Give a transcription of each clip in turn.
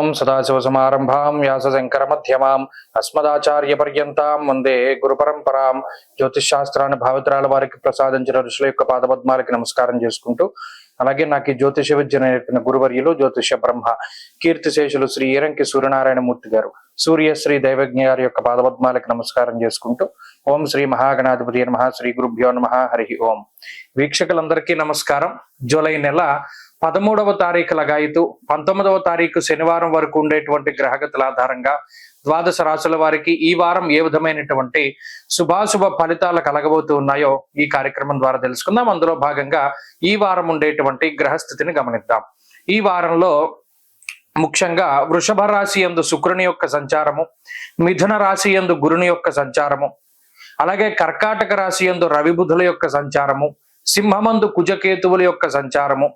ఓం సదాశివసమారంభాం వ్యాసశంకరమధ్యమాం అస్మదాచార్యపర్యంతాం వందే గురు పరంపరాం. జ్యోతిష్ శాస్త్రాన్ని భావితరాల వారికి ప్రసాదించిన ఋషుల యొక్క పాదపద్మాలకి నమస్కారం చేసుకుంటూ, అలాగే నాకు ఈ జ్యోతిష విద్య నేర్పిన గురువర్యులు జ్యోతిష బ్రహ్మ కీర్తిశేషులు శ్రీ ఈరంకి సూర్యనారాయణమూర్తి గారు, సూర్యశ్రీ దైవజ్ఞ గారి యొక్క పాదపద్మాలకి నమస్కారం చేసుకుంటూ, ఓం శ్రీ మహాగణాధిపతి నమః, శ్రీ గురుభ్యో నమః, హరి ఓం. వీక్షకులందరికీ నమస్కారం. జూలై నెల 13వ తారీఖు లగాయితూ 19వ తారీఖు శనివారం వరకు ఉండేటువంటి గ్రహగతుల ఆధారంగా ద్వాదశ రాశుల వారికి ఈ వారం ఏ విధమైనటువంటి శుభాశుభ ఫలితాలు కలగబోతూ ఉన్నాయో ఈ కార్యక్రమం ద్వారా తెలుసుకుందాం. అందులో భాగంగా ఈ వారం ఉండేటువంటి గ్రహస్థితిని గమనిద్దాం. ఈ వారంలో ముఖ్యంగా వృషభ రాశి యందు శుక్రుని యొక్క సంచారము, మిథున రాశి యందు గురుని యొక్క సంచారము, అలాగే కర్కాటక రాశి యందు రవి బుధుల యొక్క సంచారము, సింహమందు కుజకేతువుల యొక్క సంచారము,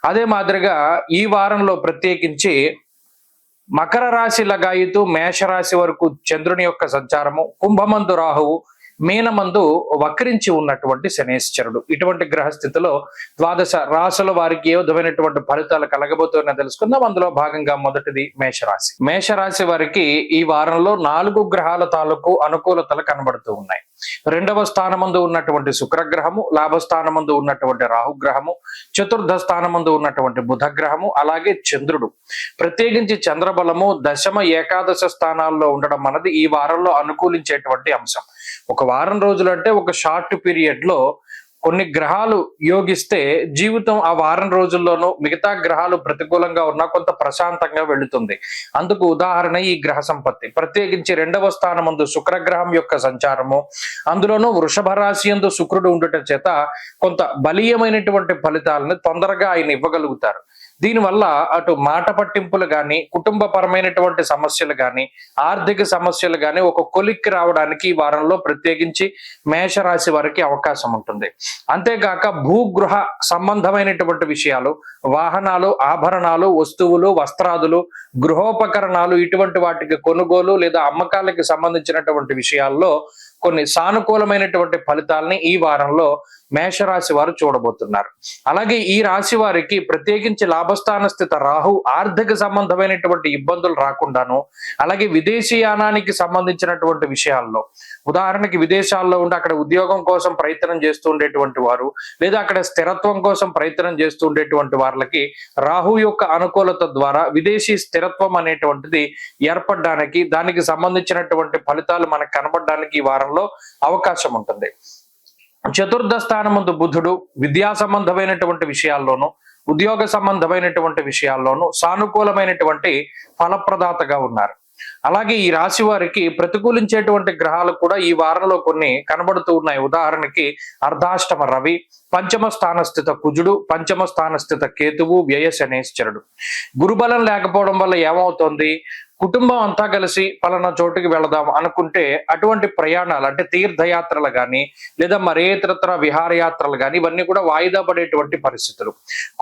అదే మాదిరిగా ఈ వారంలో ప్రత్యేకించి మకర రాశి లగాయితూ మేషరాశి వరకు చంద్రుని యొక్క సంచారము, కుంభమందు రాహువు, మీనమందు వక్రించి ఉన్నటువంటి శనేశ్వరుడు. ఇటువంటి గ్రహస్థితిలో ద్వాదశ రాశుల వారికి ఏ విధమైనటువంటి ఫలితాలు కలగబోతున్నా తెలుసుకుందాం. అందులో భాగంగా మొదటిది మేషరాశి. మేషరాశి వారికి ఈ వారంలో 4 గ్రహాల తాలూకు అనుకూలతలు కనబడుతూ ఉన్నాయి. 2వ స్థానమందు ఉన్నటువంటి శుక్రగ్రహము, లాభస్థానమందు ఉన్నటువంటి రాహుగ్రహము, చతుర్థ స్థానమందు ఉన్నటువంటి బుధగ్రహము, అలాగే చంద్రుడు. ప్రత్యేకించి చంద్రబలము దశమ ఏకాదశ స్థానాల్లో ఉండడం అన్నది ఈ వారంలో అనుకూలించేటువంటి అంశం. ఒక వారం రోజులు అంటే ఒక షార్ట్ పీరియడ్ లో కొన్ని గ్రహాలు యోగిస్తే జీవితం ఆ వారం రోజుల్లోనూ మిగతా గ్రహాలు ప్రతికూలంగా ఉన్నా కొంత ప్రశాంతంగా వెళుతుంది. అందుకు ఉదాహరణ ఈ గ్రహ సంపత్తి. ప్రత్యేకించి 2వ స్థానమందు శుక్రగ్రహం యొక్క సంచారము, అందులోనూ వృషభ రాశి యందు శుక్రుడు ఉండటం చేత కొంత బలీయమైనటువంటి ఫలితాలను తొందరగా ఆయన ఇవ్వగలుగుతారు. దీనివల్ల అటు మాట పట్టింపులు కానీ, కుటుంబపరమైనటువంటి సమస్యలు కానీ, ఆర్థిక సమస్యలు కానీ ఒక కొలిక్కి రావడానికి ఈ వారంలో ప్రత్యేకించి మేషరాశి వారికి అవకాశం ఉంటుంది. అంతేకాక భూగృహ సంబంధమైనటువంటి విషయాలు, వాహనాలు, ఆభరణాలు, వస్తువులు, వస్త్రాదులు, గృహోపకరణాలు, ఇటువంటి వాటికి కొనుగోలు లేదా అమ్మకాలకి సంబంధించినటువంటి విషయాల్లో కొన్ని సానుకూలమైనటువంటి ఫలితాలని ఈ వారంలో మేషరాశి వారు చూడబోతున్నారు. అలాగే ఈ రాశి వారికి ప్రత్యేకించి లాభస్థాన స్థిత రాహు ఆర్థిక సంబంధమైనటువంటి ఇబ్బందులు రాకుండాను, అలాగే విదేశీయానానికి సంబంధించినటువంటి విషయాల్లో, ఉదాహరణకి విదేశాల్లో ఉండి అక్కడ ఉద్యోగం కోసం ప్రయత్నం చేస్తూ ఉండేటువంటి వారు, లేదా అక్కడ స్థిరత్వం కోసం ప్రయత్నం చేస్తూ ఉండేటువంటి వారికి రాహు యొక్క అనుకూలత ద్వారా విదేశీ స్థిరత్వం అనేటువంటిది ఏర్పడడానికి, దానికి సంబంధించినటువంటి ఫలితాలు మనకు కనబడడానికి ఈ వారంలో అవకాశం ఉంటుంది. చతుర్థ స్థానమందు బుధుడు విద్యా సంబంధమైనటువంటి విషయాల్లోనూ, ఉద్యోగ సంబంధమైనటువంటి విషయాల్లోనూ సానుకూలమైనటువంటి ఫలప్రదాతగా ఉన్నారు. అలాగే ఈ రాశి వారికి ప్రతికూలించేటువంటి గ్రహాలు కూడా ఈ వారంలో కొన్ని కనబడుతూ ఉన్నాయి. ఉదాహరణకి అర్ధాష్టమ రవి, పంచమ స్థానస్థిత కుజుడు, పంచమ స్థానస్థిత కేతువు, వ్యయ శనేశ్వరుడు. గురుబలం లేకపోవడం వల్ల ఏమవుతోంది, కుటుంబం అంతా కలిసి పలానా చోటుకి వెళదాం అనుకుంటే అటువంటి ప్రయాణాలు అంటే తీర్థయాత్రలు కానీ, లేదా మరే ఇతరత్ర విహారయాత్రలు కానీ ఇవన్నీ కూడా వాయిదా పడేటువంటి పరిస్థితులు.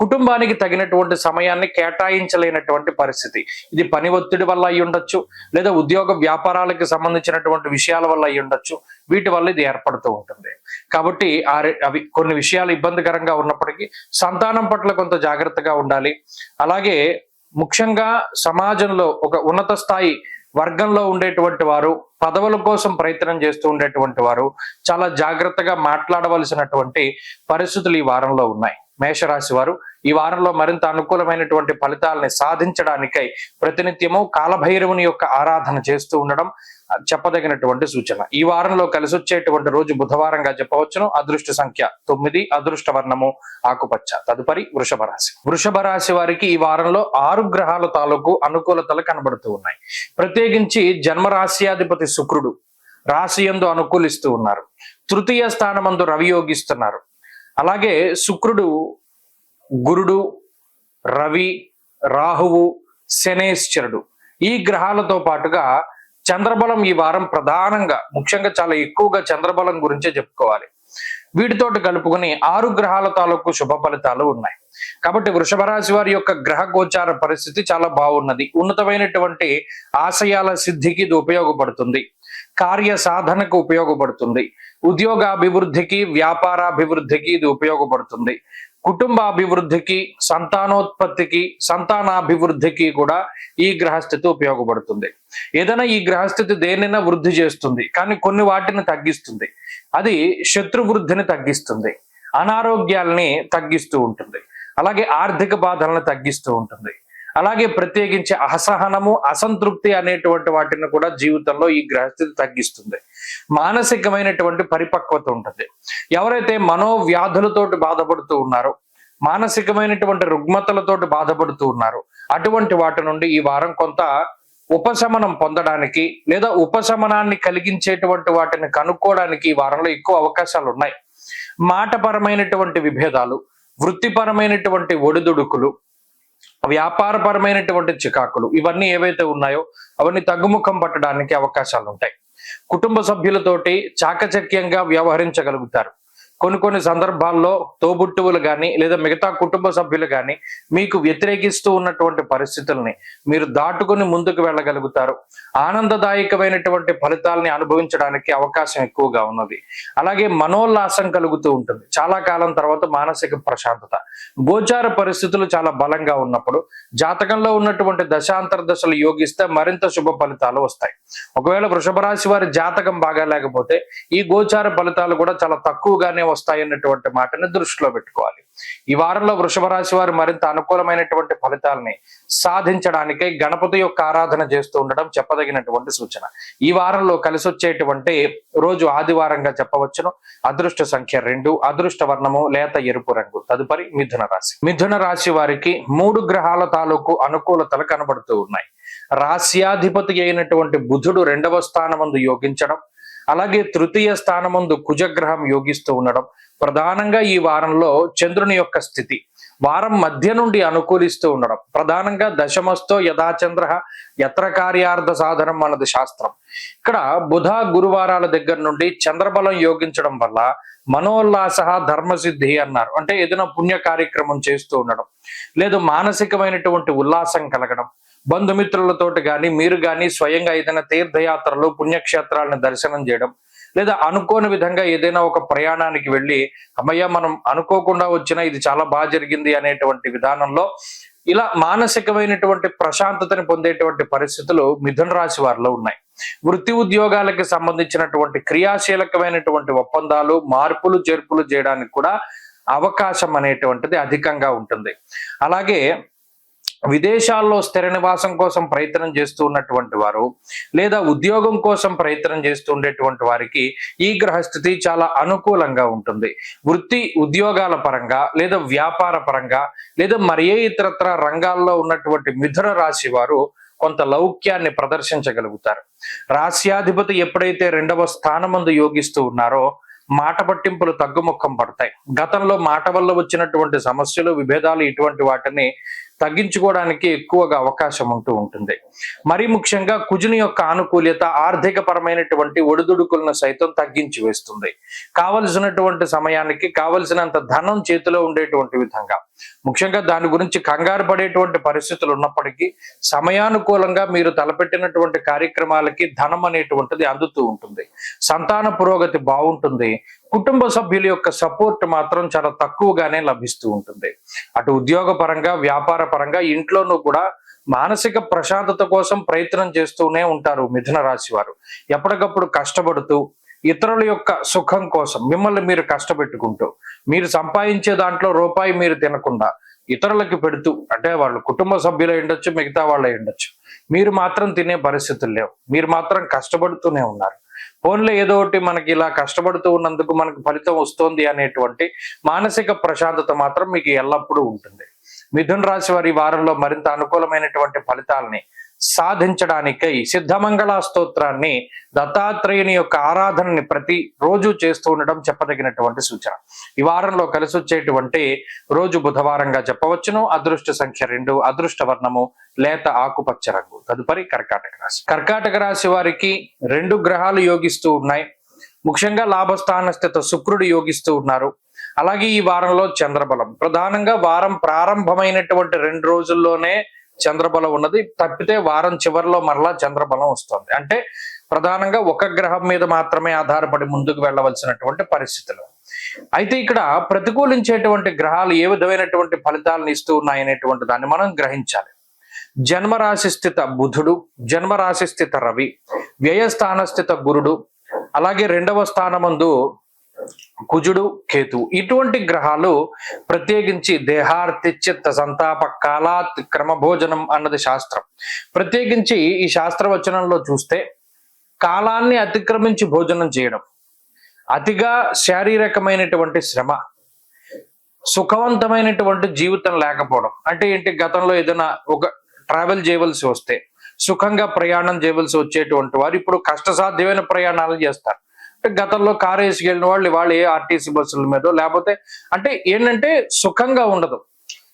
కుటుంబానికి తగినటువంటి సమయాన్ని కేటాయించలేనటువంటి పరిస్థితి. ఇది పని ఒత్తిడి వల్ల అయి ఉండొచ్చు, లేదా ఉద్యోగ వ్యాపారాలకు సంబంధించినటువంటి విషయాల వల్ల అయి ఉండొచ్చు. వీటి వల్ల ఇది ఏర్పడుతూ ఉంటుంది. కాబట్టి అవి కొన్ని విషయాలు ఇబ్బందికరంగా ఉన్నప్పటికీ సంతానం పట్ల కొంత జాగ్రత్తగా ఉండాలి. అలాగే ముఖ్యంగా సమాజంలో ఒక ఉన్నత స్థాయి వర్గంలో ఉండేటువంటి వారు, పదవుల కోసం ప్రయత్నం చేస్తూ ఉండేటువంటి వారు చాలా జాగ్రత్తగా మాట్లాడవలసినటువంటి పరిస్థితులు ఈ వారంలో ఉన్నాయి. మేషరాశి వారు ఈ వారంలో మరింత అనుకూలమైనటువంటి ఫలితాలని సాధించడానికై ప్రతినిత్యము కాలభైరవుని యొక్క ఆరాధన చేస్తూ ఉండడం చెప్పదగినటువంటి సూచన. ఈ వారంలో కలిసి వచ్చేటువంటి రోజు బుధవారంగా చెప్పవచ్చును. అదృష్ట సంఖ్య 9, అదృష్ట వర్ణము ఆకుపచ్చ. తదుపరి వృషభ రాశి. వృషభ రాశి వారికి ఈ వారంలో 6 గ్రహాల తాలూకు అనుకూలతలు కనబడుతూ ఉన్నాయి. ప్రత్యేకించి జన్మరాశ్యాధిపతి శుక్రుడు రాశి యందు అనుకూలిస్తూ ఉన్నారు. తృతీయ స్థానమందు రవి యోగిస్తున్నారు. అలాగే శుక్రుడు, గురుడు, రవి, రాహువు, శనేశ్వరుడు ఈ గ్రహాలతో పాటుగా చంద్రబలం ఈ వారం ప్రధానంగా ముఖ్యంగా చాలా ఎక్కువగా చంద్రబలం గురించే చెప్పుకోవాలి. వీటితోటి కలుపుకుని 6 గ్రహాల తాలూకు శుభ ఫలితాలు ఉన్నాయి. కాబట్టి వృషభ రాశి వారి యొక్క గ్రహ గోచార పరిస్థితి చాలా బాగున్నది. ఉన్నతమైనటువంటి ఆశయాల సిద్ధికి ఇది ఉపయోగపడుతుంది. కార్య సాధనకు ఉపయోగపడుతుంది. ఉద్యోగాభివృద్ధికి, వ్యాపారాభివృద్ధికి ఇది ఉపయోగపడుతుంది. కుటుంబాభివృద్ధికి, సంతానోత్పత్తికి, సంతానాభివృద్ధికి కూడా ఈ గ్రహస్థితి ఉపయోగపడుతుంది. ఏదైనా ఈ గ్రహస్థితి దేనైనా వృద్ధి చేస్తుంది, కానీ కొన్ని వాటిని తగ్గిస్తుంది. అది శత్రు వృద్ధిని తగ్గిస్తుంది, అనారోగ్యాల్ని తగ్గిస్తూ ఉంటుంది, అలాగే ఆర్థిక బాధలను తగ్గిస్తూ ఉంటుంది. అలాగే ప్రత్యేకించి అసహనము, అసంతృప్తి అనేటువంటి వాటిని కూడా జీవితంలో ఈ గ్రహస్థితి తగ్గిస్తుంది. మానసికమైనటువంటి పరిపక్వత ఉంటుంది. ఎవరైతే మనోవ్యాధులతోటి బాధపడుతూ ఉన్నారో, మానసికమైనటువంటి రుగ్మతలతోటి బాధపడుతూ ఉన్నారో, అటువంటి వాటి నుండి ఈ వారం కొంత ఉపశమనం పొందడానికి లేదా ఉపశమనాన్ని కలిగించేటువంటి వాటిని కనుక్కోవడానికి ఈ వారంలో ఎక్కువ అవకాశాలు ఉన్నాయి. మాటపరమైనటువంటి విభేదాలు, వృత్తిపరమైనటువంటి ఒడిదుడుకులు, వ్యాపారపరమైనటువంటి చికాకులు, ఇవన్నీ ఏవైతే ఉన్నాయో అవన్నీ తగ్గుముఖం పట్టడానికి అవకాశాలు ఉంటాయి. కుటుంబ సభ్యులతోటి చాకచక్యంగా వ్యవహరించగలుగుతారు. కొన్ని సందర్భాల్లో తోబుట్టువులు కానీ లేదా మిగతా కుటుంబ సభ్యులు కానీ మీకు వ్యతిరేకిస్తూ ఉన్నటువంటి పరిస్థితుల్ని మీరు దాటుకుని ముందుకు వెళ్ళగలుగుతారు. ఆనందదాయకమైనటువంటి ఫలితాలని అనుభవించడానికి అవకాశం ఎక్కువగా ఉన్నది. అలాగే మనోల్లాసం కలుగుతూ ఉంటుంది. చాలా కాలం తర్వాత మానసిక ప్రశాంతత. గోచార పరిస్థితులు చాలా బలంగా ఉన్నప్పుడు జాతకంలో ఉన్నటువంటి దశాంతర దశలు యోగిస్తే మరింత శుభ ఫలితాలు వస్తాయి. ఒకవేళ వృషభ రాశి వారి జాతకం బాగా లేకపోతే ఈ గోచార ఫలితాలు కూడా చాలా తక్కువగానే వస్తాయన్నటువంటి మాటని దృష్టిలో పెట్టుకోవాలి. ఈ వారంలో వృషభ రాశి వారు మరింత అనుకూలమైనటువంటి ఫలితాలని సాధించడానికై గణపతి యొక్క ఆరాధన చేస్తూ ఉండడం చెప్పదగినటువంటి సూచన. ఈ వారంలో కలిసి వచ్చేటువంటి రోజు ఆదివారంగా చెప్పవచ్చును. అదృష్ట సంఖ్య 2, అదృష్ట వర్ణము లేత ఎరుపు రంగు. తదుపరి మిథున రాశి. మిథున రాశి వారికి 3 గ్రహాల తాలూకు అనుకూలతలు కనబడుతూ ఉన్నాయి. రాశ్యాధిపతి అయినటువంటి బుధుడు 2వ స్థానమందు యోగించడం, అలాగే తృతీయ స్థానమందు కుజగ్రహం యోగిస్తూ ఉండడం, ప్రధానంగా ఈ వారంలో చంద్రుని యొక్క స్థితి వారం మధ్య నుండి అనుకూలిస్తూ ఉండడం, ప్రధానంగా దశమస్థో యథాచంద్ర యత్ర కార్యార్థ సాధనం అన్నది శాస్త్రం. ఇక్కడ బుధ గురువారాల దగ్గర నుండి చంద్రబలం యోగించడం వల్ల మనోల్లాస ధర్మసిద్ధి అన్నారు. అంటే ఏదైనా పుణ్య కార్యక్రమం చేస్తూ ఉండడం, లేదు మానసికమైనటువంటి ఉల్లాసం కలగడం, బంధుమిత్రులతోటి కానీ మీరు కానీ స్వయంగా ఏదైనా తీర్థయాత్రలు, పుణ్యక్షేత్రాలను దర్శనం చేయడం, లేదా అనుకోని విధంగా ఏదైనా ఒక ప్రయాణానికి వెళ్ళి అమ్మయ్య మనం అనుకోకుండా వచ్చినా ఇది చాలా బాగా జరిగింది అనేటువంటి విధానంలో ఇలా మానసికమైనటువంటి ప్రశాంతతని పొందేటువంటి పరిస్థితులు మిథున రాశి వారిలో ఉన్నాయి. వృత్తి ఉద్యోగాలకి సంబంధించినటువంటి క్రియాశీలకమైనటువంటి ఒప్పందాలు, మార్పులు చేర్పులు చేయడానికి కూడా అవకాశం అనేటువంటిది అధికంగా ఉంటుంది. అలాగే విదేశాల్లో స్థిర నివాసం కోసం ప్రయత్నం చేస్తూ ఉన్నటువంటి వారు లేదా ఉద్యోగం కోసం ప్రయత్నం చేస్తూ ఉండేటువంటి వారికి ఈ గ్రహస్థితి చాలా అనుకూలంగా ఉంటుంది. వృత్తి ఉద్యోగాల పరంగా లేదా వ్యాపార పరంగా లేదా మరి ఏ ఇతరత్ర రంగాల్లో ఉన్నటువంటి మిథున రాశి వారు కొంత లౌక్యాన్ని ప్రదర్శించగలుగుతారు. రాశ్యాధిపతి ఎప్పుడైతే 2వ స్థానమందు యోగిస్తూ ఉన్నారో మాట పట్టింపులు తగ్గుముఖం పడతాయి. గతంలో మాట వల్ల వచ్చినటువంటి సమస్యలు, విభేదాలు ఇటువంటి వాటిని తగ్గించుకోవడానికి ఎక్కువగా అవకాశం ఉంటూ ఉంటుంది. మరీ ముఖ్యంగా కుజుని యొక్క ఆనుకూల్యత ఆర్థిక పరమైనటువంటి ఒడిదుడుకులను సైతం తగ్గించి వేస్తుంది. కావలసినటువంటి సమయానికి కావలసినంత ధనం చేతిలో ఉండేటువంటి విధంగా, ముఖ్యంగా దాని గురించి కంగారు పడేటువంటి పరిస్థితులు ఉన్నప్పటికీ సమయానుకూలంగా మీరు తలపెట్టినటువంటి కార్యక్రమాలకి ధనం అనేటువంటిది అందుతూ ఉంటుంది. సంతాన పురోగతి బాగుంటుంది. కుటుంబ సభ్యుల యొక్క సపోర్ట్ మాత్రం చాలా తక్కువగానే లభిస్తూ ఉంటుంది. అటు ఉద్యోగ పరంగా, వ్యాపార పరంగా ఇంట్లోనూ కూడా మానసిక ప్రశాంతత కోసం ప్రయత్నం చేస్తూనే ఉంటారు మిథున రాశి వారు. ఎప్పటికప్పుడు కష్టపడుతూ ఇతరుల యొక్క సుఖం కోసం మిమ్మల్ని మీరు కష్టపెట్టుకుంటూ, మీరు సంపాదించే దాంట్లో రూపాయి మీరు తినకుండా ఇతరులకి పెడుతూ, అంటే వాళ్ళు కుటుంబ సభ్యులు ఉండొచ్చు, మిగతా వాళ్ళే ఉండొచ్చు, మీరు మాత్రం తినే పరిస్థితులు లేవు, మీరు మాత్రం కష్టపడుతూనే ఉన్నారు. ఫోన్లో ఏదో ఒకటి మనకి ఇలా కష్టపడుతూ ఉన్నందుకు మనకు ఫలితం వస్తోంది అనేటువంటి మానసిక ప్రశాంతత మాత్రం మీకు ఎల్లప్పుడూ ఉంటుంది. మిథున రాశి వారి వారంలో మరింత అనుకూలమైనటువంటి ఫలితాలని సాధించడానికై సిద్ధమంగళ స్తోత్రాన్ని, దత్తాత్రేయుని యొక్క ఆరాధనని ప్రతి రోజు చేస్తూ ఉండడం చెప్పదగినటువంటి సూచన. ఈ వారంలో కలిసి వచ్చేటువంటి రోజు బుధవారంగా చెప్పవచ్చును. అదృష్ట సంఖ్య 2, అదృష్ట వర్ణము లేత ఆకుపచ్చ రంగు. తదుపరి కర్కాటక రాశి. కర్కాటక రాశి వారికి 2 గ్రహాలు యోగిస్తూ ఉన్నాయి. ముఖ్యంగా లాభస్థాన స్థిత శుక్రుడు యోగిస్తూ ఉన్నారు. అలాగే ఈ వారంలో చంద్రబలం, ప్రధానంగా వారం ప్రారంభమైనటువంటి 2 రోజుల్లోనే చంద్రబలం ఉన్నది. తప్పితే వారం చివరిలో మరలా చంద్రబలం వస్తుంది. అంటే ప్రధానంగా ఒక గ్రహం మీద మాత్రమే ఆధారపడి ముందుకు వెళ్ళవలసినటువంటి పరిస్థితులు. అయితే ఇక్కడ ప్రతికూలించేటువంటి గ్రహాలు ఏ విధమైనటువంటి ఫలితాలను ఇస్తూ ఉన్నాయనేటువంటి దాన్ని మనం గ్రహించాలి. జన్మరాశి స్థిత బుధుడు, జన్మరాశి స్థిత రవి, వ్యయస్థాన స్థిత గురుడు, అలాగే 2వ స్థానమందు కుజుడు, కేతు, ఇటువంటి గ్రహాలు ప్రత్యేకించి దేహార్తి చిత్త సంతాప కాలాత్ క్రమభోజనం అన్నది శాస్త్రం. ప్రత్యేకించి ఈ శాస్త్రవచనంలో చూస్తే కాలాన్ని అతిక్రమించి భోజనం చేయడం, అతిగా శారీరకమైనటువంటి శ్రమ, సుఖవంతమైనటువంటి జీవితం లేకపోవడం అంటే ఏంటి, గతంలో ఏదైనా ఒక ట్రావెల్ చేయవలసి వస్తే సుఖంగా ప్రయాణం చేయవలసి వచ్చేటువంటి వారు ఇప్పుడు కష్టసాధ్యమైన ప్రయాణాలు చేస్తారు. అంటే గతంలో కారు వేసుకెళ్ళిన వాళ్ళు ఏ ఆర్టీసీ బస్సుల మీద లేకపోతే అంటే ఏంటంటే సుఖంగా ఉండదు.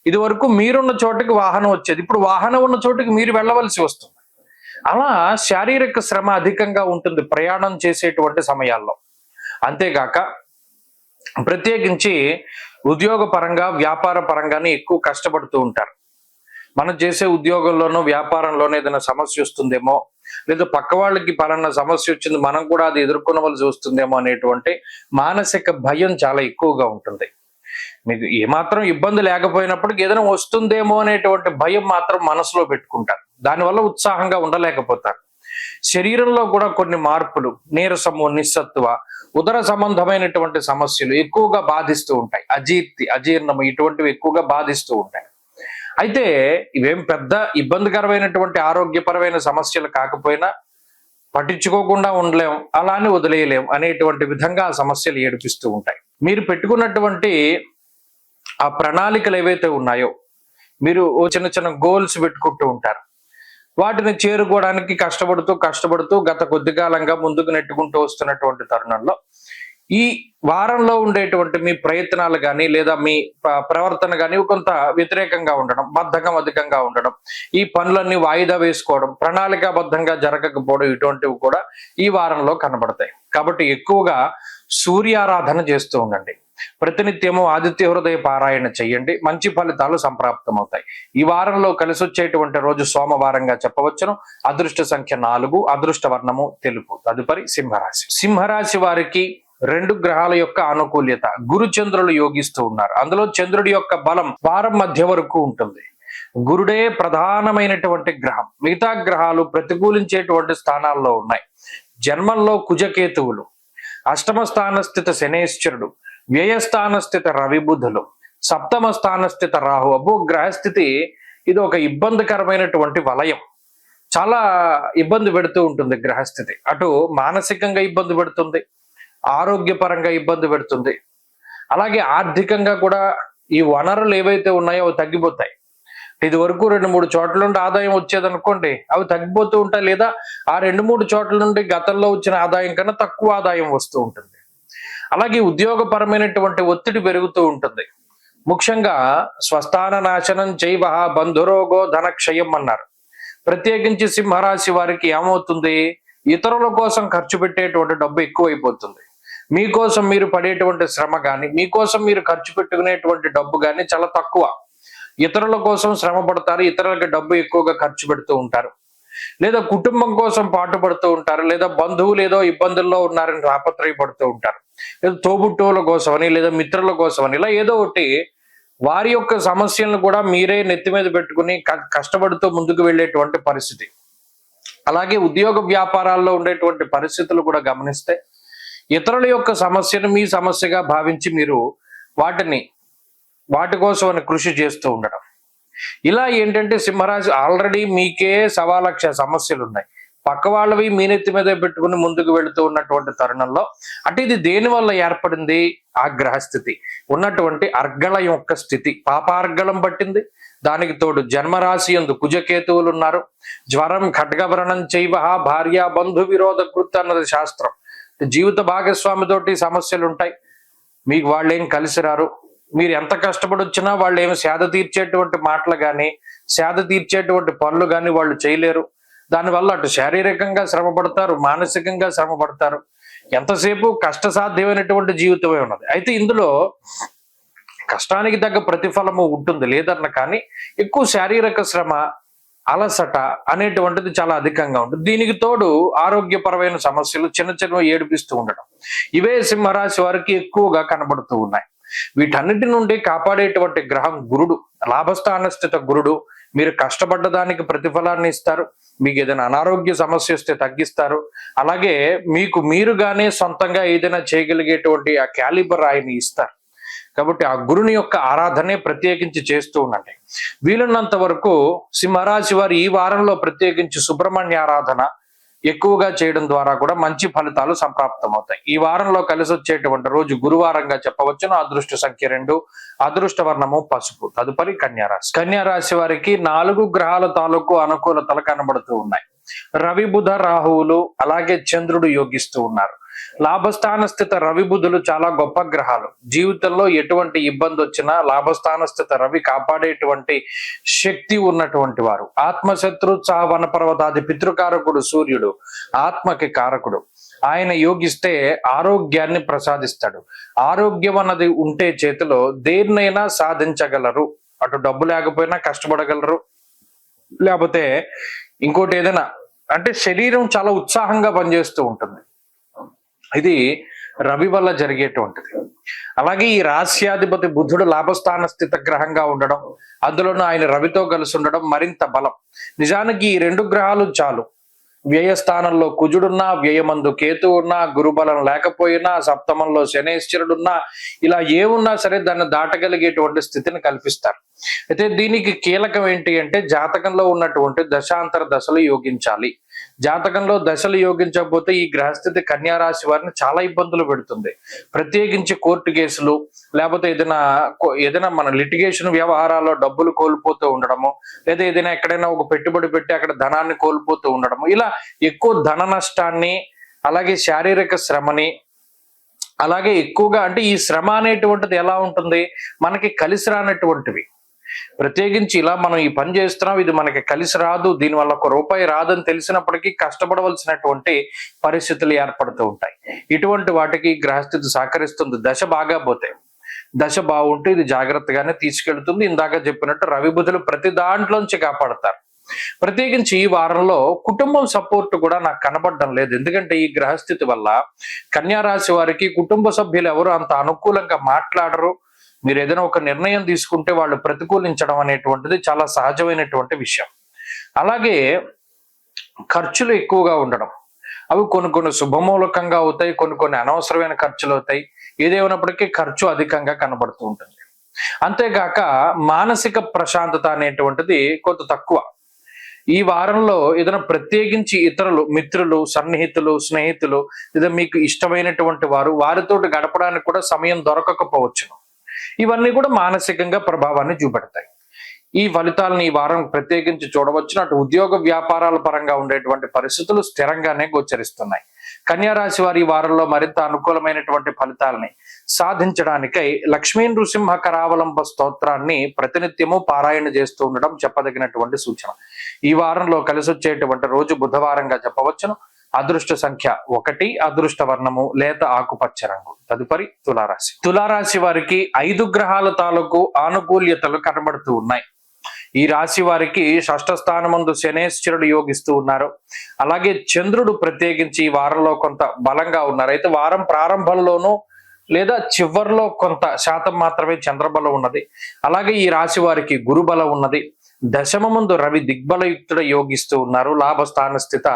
ఇది వరకు మీరున్న చోటుకి వాహనం వచ్చేది, ఇప్పుడు వాహనం ఉన్న చోటుకి మీరు వెళ్ళవలసి వస్తుంది. అలా శారీరక శ్రమ అధికంగా ఉంటుంది ప్రయాణం చేసేటువంటి సమయాల్లో. అంతేగాక ప్రత్యేకించి ఉద్యోగ పరంగా వ్యాపార పరంగానే ఎక్కువ కష్టపడుతూ ఉంటారు. మనం చేసే ఉద్యోగంలోనో వ్యాపారంలోనో ఏదైనా సమస్య వస్తుందేమో, లేదా పక్క వాళ్ళకి పలానా సమస్య వచ్చింది మనం కూడా అది ఎదుర్కొనవలసి వస్తుందేమో అనేటువంటి మానసిక భయం చాలా ఎక్కువగా ఉంటుంది. మీకు ఏమాత్రం ఇబ్బంది లేకపోయినప్పటికీ ఏదైనా వస్తుందేమో అనేటువంటి భయం మాత్రం మనసులో పెట్టుకుంటారు. దానివల్ల ఉత్సాహంగా ఉండలేకపోతారు. శరీరంలో కూడా కొన్ని మార్పులు, నీరసము, నిస్సత్వ, ఉదర సంబంధమైనటువంటి సమస్యలు ఎక్కువగా బాధిస్తూ ఉంటాయి. అజీర్ణము ఇటువంటివి ఎక్కువగా బాధిస్తూ ఉంటాయి. అయితే ఇవేం పెద్ద ఇబ్బందికరమైనటువంటి ఆరోగ్యపరమైన సమస్యలు కాకపోయినా పట్టించుకోకుండా ఉండలేం, అలానే వదిలేయలేం అనేటువంటి విధంగా ఆ సమస్యలు ఏడిపిస్తూ ఉంటాయి. మీరు పెట్టుకున్నటువంటి ఆ ప్రణాళికలు ఏవైతే ఉన్నాయో, మీరు చిన్న చిన్న గోల్స్ పెట్టుకుంటూ ఉంటారు. వాటిని చేరుకోవడానికి కష్టపడుతూ గత కొద్ది కాలంగా ముందుకు నెట్టుకుంటూ వస్తున్నటువంటి తరుణంలో ఈ వారంలో ఉండేటువంటి మీ ప్రయత్నాలు కానీ లేదా మీ ప్రవర్తన కానీ కొంత వ్యతిరేకంగా ఉండడం, బద్ధకం అధికంగా ఉండడం, ఈ పనులన్నీ వాయిదా వేసుకోవడం, ప్రణాళికాబద్ధంగా జరగకపోవడం, ఇటువంటివి కూడా ఈ వారంలో కనబడతాయి. కాబట్టి ఎక్కువగా సూర్యారాధన చేస్తూ ఉండండి. ప్రతినిత్యము ఆదిత్య హృదయ పారాయణ చెయ్యండి, మంచి ఫలితాలు సంప్రాప్తమవుతాయి. ఈ వారంలో కలిసి వచ్చేటువంటి రోజు సోమవారంగా చెప్పవచ్చును. అదృష్ట సంఖ్య 4, అదృష్ట వర్ణము తెలుపు. తదుపరి సింహరాశి. సింహరాశి వారికి 2 గ్రహాల యొక్క అనుకూల్యత. గురు చంద్రులు యోగిస్తూ ఉన్నారు. అందులో చంద్రుడి యొక్క బలం వారం మధ్య వరకు ఉంటుంది. గురుడే ప్రధానమైనటువంటి గ్రహం, మిగతా గ్రహాలు ప్రతికూలించేటువంటి స్థానాల్లో ఉన్నాయి. జన్మంలో కుజకేతువులు, అష్టమ స్థాన స్థిత శనేశ్వరుడు, వ్యయస్థాన స్థిత రవి బుధులు, సప్తమ స్థాన స్థిత రాహు. అబ్బో, గ్రహస్థితి ఇది ఒక ఇబ్బందికరమైనటువంటి వలయం. చాలా ఇబ్బంది పెడుతూ ఉంటుంది గ్రహస్థితి. అటు మానసికంగా ఇబ్బంది పెడుతుంది, ఆరోగ్యపరంగా ఇబ్బంది పెడుతుంది, అలాగే ఆర్థికంగా కూడా ఈ వనరులు ఏవైతే ఉన్నాయో అవి తగ్గిపోతాయి. ఇది వరకు 2-3 చోట్ల నుండి ఆదాయం వచ్చేదనుకోండి, అవి తగ్గిపోతూ ఉంటాయి. లేదా ఆ 2-3 చోట్ల నుండి గతంలో వచ్చిన ఆదాయం కన్నా తక్కువ ఆదాయం వస్తూ ఉంటుంది. అలాగే ఉద్యోగపరమైనటువంటి ఒత్తిడి పెరుగుతూ ఉంటుంది. ముఖ్యంగా స్వస్థాన నాశనం చైవ బంధురోగో ధనక్షయం అన్నారు. ప్రత్యేకించి సింహరాశి వారికి ఏమవుతుంది, ఇతరుల కోసం ఖర్చు పెట్టేటువంటి డబ్బు ఎక్కువైపోతుంది. మీకోసం మీరు పడేటువంటి శ్రమ కానీ, మీకోసం మీరు ఖర్చు పెట్టుకునేటువంటి డబ్బు కానీ చాలా తక్కువ. ఇతరుల కోసం శ్రమ పడతారు, ఇతరులకి డబ్బు ఎక్కువగా ఖర్చు పెడుతూ ఉంటారు, లేదా కుటుంబం కోసం పాటుపడుతూ ఉంటారు, లేదా బంధువులు ఏదో ఇబ్బందుల్లో ఉన్నారని తాపత్రయపడుతూ ఉంటారు, లేదా తోబుట్టువుల కోసమని, లేదా మిత్రుల కోసమని, ఇలా ఏదో ఒకటి వారి యొక్క సమస్యలను కూడా మీరే నెత్తి మీద పెట్టుకుని కష్టపడుతూ ముందుకు వెళ్ళేటువంటి పరిస్థితి. అలాగే ఉద్యోగ వ్యాపారాల్లో ఉండేటువంటి పరిస్థితులు కూడా గమనిస్తే ఇతరుల యొక్క సమస్యను మీ సమస్యగా భావించి మీరు వాటి కోసం అని కృషి చేస్తూ ఉండడం. ఇలా ఏంటంటే సింహరాశి ఆల్రెడీ మీకే 1,00,000 సమస్యలు ఉన్నాయి, పక్క వాళ్ళవి మీ నెత్తి మీద పెట్టుకుని ముందుకు వెళుతూ ఉన్నటువంటి తరుణంలో అంటే ఇది దేని వల్ల ఏర్పడింది, ఆ గ్రహస్థితి ఉన్నటువంటి అర్గళ యొక్క స్థితి పాపార్గళం పట్టింది. దానికి తోడు జన్మరాశి యందు కుజకేతువులు ఉన్నారు. జ్వరం ఖడ్గవ్రణం చైవ భార్య బంధు విరోధ కృత్ అన్నది శాస్త్రం. జీవిత భాగస్వామితోటి సమస్యలు ఉంటాయి, మీకు వాళ్ళేం కలిసి రారు. మీరు ఎంత కష్టపడి వచ్చినా వాళ్ళు ఏమి సేద తీర్చేటువంటి మాటలు కానీ, సేద తీర్చేటువంటి పనులు కానీ వాళ్ళు చేయలేరు. దానివల్ల అటు శారీరకంగా శ్రమ పడతారు, మానసికంగా శ్రమ పడతారు. ఎంతసేపు కష్టసాధ్యమైనటువంటి జీవితమే ఉన్నది. అయితే ఇందులో కష్టానికి తగ్గ ప్రతిఫలము ఉంటుంది లేదన్న, కానీ ఎక్కువ శారీరక శ్రమ, అలసట అనేటువంటిది చాలా అధికంగా ఉంటుంది. దీనికి తోడు ఆరోగ్యపరమైన సమస్యలు చిన్న చిన్న ఏడిపిస్తూ ఉండడం, ఇవే సింహరాశి వారికి ఎక్కువగా కనబడుతూ ఉన్నాయి. వీటన్నిటి నుండి కాపాడేటువంటి గ్రహం గురుడు, లాభస్థాన స్థిత గురుడు. మీరు కష్టపడ్డ దానికి ప్రతిఫలాన్ని ఇస్తారు. మీకు ఏదైనా అనారోగ్య సమస్య వస్తే తగ్గిస్తారు. అలాగే మీకు మీరుగానే సొంతంగా ఏదైనా చేయగలిగేటువంటి ఆ క్యాలిబర్ ఆయన ఇస్తారు. కాబట్టి ఆ గురుని యొక్క ఆరాధనే ప్రత్యేకించి చేస్తూ ఉండండి. వీలున్నంత వరకు సింహరాశి వారు ఈ వారంలో ప్రత్యేకించి సుబ్రహ్మణ్య ఆరాధన ఎక్కువగా చేయడం ద్వారా కూడా మంచి ఫలితాలు సంప్రాప్తమవుతాయి. ఈ వారంలో కలిసి వచ్చేటువంటి రోజు గురువారంగా చెప్పవచ్చును. అదృష్ట సంఖ్య 2, అదృష్ట వర్ణము పసుపు. తదుపరి కన్యారాశి. కన్యారాశి వారికి 4 గ్రహాల తాలూకు అనుకూలతలు కనబడుతూ ఉన్నాయి. రవి, బుధ, రాహువులు అలాగే చంద్రుడు యోగిస్తూ ఉన్నారు. లాభస్థాన స్థిత రవి, బుధులు చాలా గొప్ప గ్రహాలు. జీవితంలో ఎటువంటి ఇబ్బంది వచ్చినా లాభస్థాన స్థిత రవి కాపాడేటువంటి శక్తి ఉన్నటువంటి వారు. ఆత్మశత్రు వనపర్వతాది పితృకారకుడు సూర్యుడు ఆత్మకి కారకుడు. ఆయన యోగిస్తే ఆరోగ్యాన్ని ప్రసాదిస్తాడు. ఆరోగ్యం అన్నది ఉంటే చేతిలో దేన్నైనా సాధించగలరు. అటు డబ్బు లేకపోయినా కష్టపడగలరు, లేకపోతే ఇంకోటి ఏదైనా, అంటే శరీరం చాలా ఉత్సాహంగా పనిచేస్తూ ఉంటుంది. ఇది రవి వల్ల జరిగేటువంటిది. అలాగే ఈ రాశ్యాధిపతి బుధుడు లాభస్థాన స్థిత గ్రహంగా ఉండడం, అందులోనూ ఆయన రవితో కలిసి ఉండడం మరింత బలం. నిజానికి ఈ 2 గ్రహాలు చాలు. వ్యయస్థానంలో కుజుడున్నా, వ్యయమందు కేతు ఉన్నా, గురుబలం లేకపోయినా, సప్తమంలో శనేశ్వరుడున్నా, ఇలా ఏమున్నా సరే దాన్ని దాటగలిగేటువంటి స్థితిని కల్పిస్తారు. అయితే దీనికి కీలకం ఏంటి అంటే జాతకంలో ఉన్నటువంటి దశాంతర దశలు యోగించాలి. జాతకంలో దశలు యోగించకపోతే ఈ గ్రహస్థితి కన్యారాశి వారిని చాలా ఇబ్బందులు పెడుతుంది. ప్రత్యేకించి కోర్టు కేసులు, లేకపోతే ఏదైనా మన లిటిగేషన్ వ్యవహారాల్లో డబ్బులు కోల్పోతూ ఉండడము, లేదా ఏదైనా ఎక్కడైనా ఒక పెట్టుబడి పెట్టి అక్కడ ధనాన్ని కోల్పోతూ ఉండడము, ఇలా ఎక్కువ ధన నష్టాన్ని, అలాగే శారీరక శ్రమని, అలాగే ఎక్కువగా అంటే ఈ శ్రమ అనేటువంటిది ఎలా ఉంటుంది, మనకి కలిసి రానటువంటివి. ప్రత్యేకించి ఇలా మనం ఈ పని చేస్తున్నాం, ఇది మనకి కలిసి రాదు, దీనివల్ల ₹1 రాదని తెలిసినప్పటికీ కష్టపడవలసినటువంటి పరిస్థితులు ఏర్పడుతూ ఉంటాయి. ఇటువంటి వాటికి గ్రహస్థితి సహకరిస్తుంది. దశ బాగా పోతే, దశ బాగుంటే ఇది జాగ్రత్తగానే తీసుకెళ్తుంది. ఇందాక చెప్పినట్టు రవి బుధులు ప్రతి దాంట్లోంచి కాపాడతారు. ప్రత్యేకించి ఈ వారంలో కుటుంబం సపోర్ట్ కూడా నాకు కనబడడం లేదు. ఎందుకంటే ఈ గ్రహస్థితి వల్ల కన్యారాశి వారికి కుటుంబ సభ్యులు ఎవరు అంత అనుకూలంగా మాట్లాడరు. మీరు ఏదైనా ఒక నిర్ణయం తీసుకుంటే వాళ్ళు ప్రతికూలించడం అనేటువంటిది చాలా సహజమైనటువంటి విషయం. అలాగే ఖర్చులు ఎక్కువగా ఉండడం, అవి కొన్ని శుభమూలకంగా అవుతాయి, కొన్ని అనవసరమైన ఖర్చులు అవుతాయి. ఏదేమైనప్పటికీ ఖర్చు అధికంగా కనబడుతూ ఉంటుంది. అంతేగాక మానసిక ప్రశాంతత అనేటువంటిది కొంత తక్కువ. ఈ వారంలో ఏదైనా ప్రత్యేకించి ఇతరులు, మిత్రులు, సన్నిహితులు, స్నేహితులు, లేదా మీకు ఇష్టమైనటువంటి వారితో గడపడానికి కూడా సమయం దొరకకపోవచ్చును. ఇవన్నీ కూడా మానసికంగా ప్రభావాన్ని చూపెడతాయి. ఈ ఫలితాలను ఈ వారం ప్రత్యేకించి చూడవచ్చు. అటు ఉద్యోగ వ్యాపారాల పరంగా ఉండేటువంటి పరిస్థితులు స్థిరంగానే గోచరిస్తున్నాయి. కన్యారాశి వారి ఈ వారంలో మరింత అనుకూలమైనటువంటి ఫలితాలని సాధించడానికై లక్ష్మీ నృసింహ కరావలంబ స్తోత్రాన్ని ప్రతినిత్యము పారాయణ చేస్తూ ఉండడం చెప్పదగినటువంటి సూచన. ఈ వారంలో కలిసి వచ్చేటువంటి రోజు బుధవారంగా చెప్పవచ్చును. అదృష్ట సంఖ్య 1, అదృష్ట వర్ణము లేత ఆకుపచ్చ రంగు. తదుపరి తులారాశి. తులారాశి వారికి 5 గ్రహాల తాలూకు ఆనుకూల్యతలు కనబడుతూ ఉన్నాయి. ఈ రాశి వారికి 6వ స్థానమందు శనేశ్వరుడు యోగిస్తూ ఉన్నారు. అలాగే చంద్రుడు ప్రత్యేకించి ఈ వారంలో కొంత బలంగా ఉన్నారు. అయితే వారం ప్రారంభంలోనూ లేదా చివరిలో కొంత శాతం మాత్రమే చంద్రబలం ఉన్నది. అలాగే ఈ రాశి వారికి గురుబలం ఉన్నది. దశమమందు రవి దిగ్బలయుక్తుడు యోగిస్తూ ఉన్నారు. లాభస్థాన స్థిత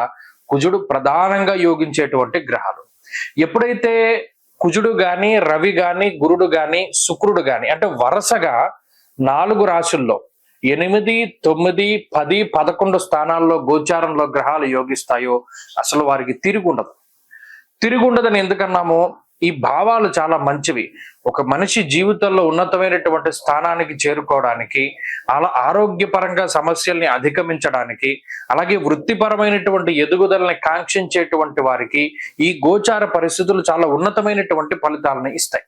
కుజుడు ప్రధానంగా యోగించేటువంటి గ్రహాలు. ఎప్పుడైతే కుజుడు గాని, రవి గాని, గురుడు గాని, శుక్రుడు గాని, అంటే వరుసగా 4 రాశుల్లో 8, 9, 10, 11 స్థానాల్లో గోచారంలో గ్రహాలు యోగిస్తాయో అసలు వారికి తిరుగుండదని ఎందుకన్నాము? ఈ భావాలు చాలా మంచివి. ఒక మనిషి జీవితంలో ఉన్నతమైనటువంటి స్థానానికి చేరుకోవడానికి, అలా ఆరోగ్యపరంగా సమస్యల్ని అధిగమించడానికి, అలాగే వృత్తిపరమైనటువంటి ఎదుగుదలని కాంక్షించేటువంటి వారికి ఈ గోచార పరిస్థితులు చాలా ఉన్నతమైనటువంటి ఫలితాలను ఇస్తాయి.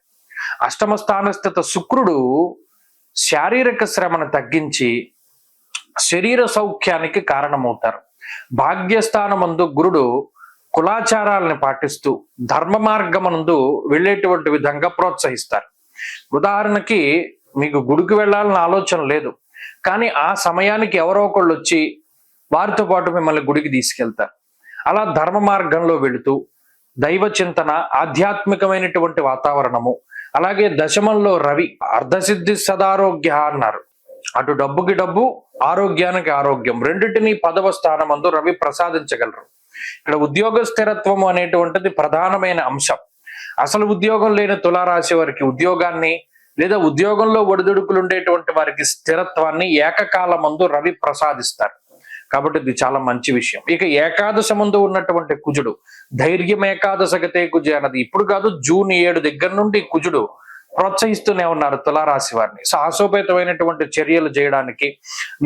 అష్టమ స్థానస్థిత శుక్రుడు శారీరక శ్రమను తగ్గించి శరీర సౌఖ్యానికి కారణమవుతారు. భాగ్యస్థానమందు గురుడు కులాచారాలను పాటిస్తూ ధర్మ మార్గమునందు వెళ్ళేటువంటి విధంగా ప్రోత్సహిస్తారు. ఉదాహరణకి మీకు గుడికి వెళ్ళాలని ఆలోచన లేదు, కానీ ఆ సమయానికి ఎవరో ఒకళ్ళు వచ్చి వారితో పాటు మిమ్మల్ని గుడికి తీసుకెళ్తారు. అలా ధర్మ మార్గంలో వెళుతూ దైవ చింతన, ఆధ్యాత్మికమైనటువంటి వాతావరణము, అలాగే దశమంలో రవి అర్ధసిద్ధి సదారోగ్య అన్నారు. అటు డబ్బుకి డబ్బు, ఆరోగ్యానికి ఆరోగ్యం, రెండింటినీ 10వ స్థానమందు రవి ప్రసాదించగలరు. ఇక్కడ ఉద్యోగ స్థిరత్వము అనేటువంటిది ప్రధానమైన అంశం. అసలు ఉద్యోగం లేని తులారాశి వారికి ఉద్యోగాన్ని, లేదా ఉద్యోగంలో ఒడిదుడుకులు ఉండేటువంటి వారికి స్థిరత్వాన్ని ఏకకాలమందు రవి ప్రసాదిస్తారు. కాబట్టి ఇది చాలా మంచి విషయం. ఇక ఏకాదశ ముందు ఉన్నటువంటి కుజుడు, ధైర్యం ఏకాదశగతే కుజ అన్నది ఇప్పుడు కాదు, జూన్ 7 దగ్గర నుండి కుజుడు ప్రోత్సహిస్తూనే ఉన్నారు తులారాశి వారిని. సాహసోపేతమైనటువంటి చర్యలు చేయడానికి,